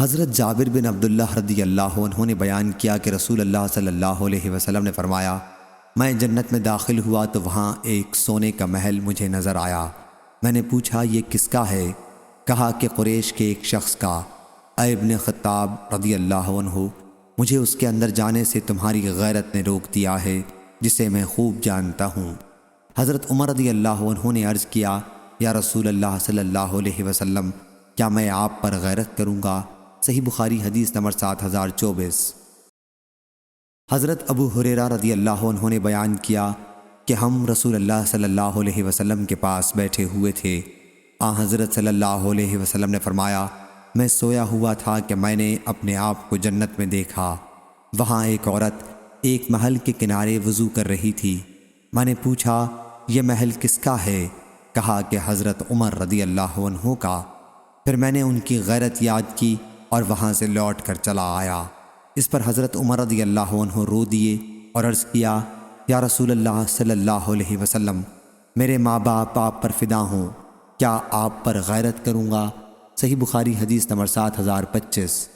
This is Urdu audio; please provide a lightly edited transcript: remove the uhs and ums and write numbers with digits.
حضرت جابر بن عبداللہ رضی اللہ عنہ نے بیان کیا کہ رسول اللہ صلی اللہ علیہ وسلم نے فرمایا، میں جنت میں داخل ہوا تو وہاں ایک سونے کا محل مجھے نظر آیا۔ میں نے پوچھا یہ کس کا ہے؟ کہا کہ قریش کے ایک شخص کا۔ اے ابن خطاب رضی اللہ عنہ، مجھے اس کے اندر جانے سے تمہاری غیرت نے روک دیا ہے جسے میں خوب جانتا ہوں۔ حضرت عمر رضی اللہ عنہ نے عرض کیا، یا رسول اللہ صلی اللہ علیہ وسلم، کیا میں آپ پر غیرت کروں گا؟ صحیح بخاری حدیث نمبر 7024۔ حضرت ابو ہریرہ رضی اللہ عنہ نے بیان کیا کہ ہم رسول اللہ صلی اللہ علیہ وسلم کے پاس بیٹھے ہوئے تھے۔ حضرت صلی اللہ علیہ وسلم نے فرمایا، میں سویا ہوا تھا کہ میں نے اپنے آپ کو جنت میں دیکھا۔ وہاں ایک عورت ایک محل کے کنارے وضو کر رہی تھی۔ میں نے پوچھا یہ محل کس کا ہے؟ کہا کہ حضرت عمر رضی اللہ عنہ کا۔ پھر میں نے ان کی غیرت یاد کی اور وہاں سے لوٹ کر چلا آیا۔ اس پر حضرت عمر رضی اللہ عنہ رو دیے اور عرض کیا، یا رسول اللہ صلی اللہ علیہ وسلم، میرے ماں باپ آپ پر فدا ہوں، کیا آپ پر غیرت کروں گا؟ صحیح بخاری حدیث نمبر 7025۔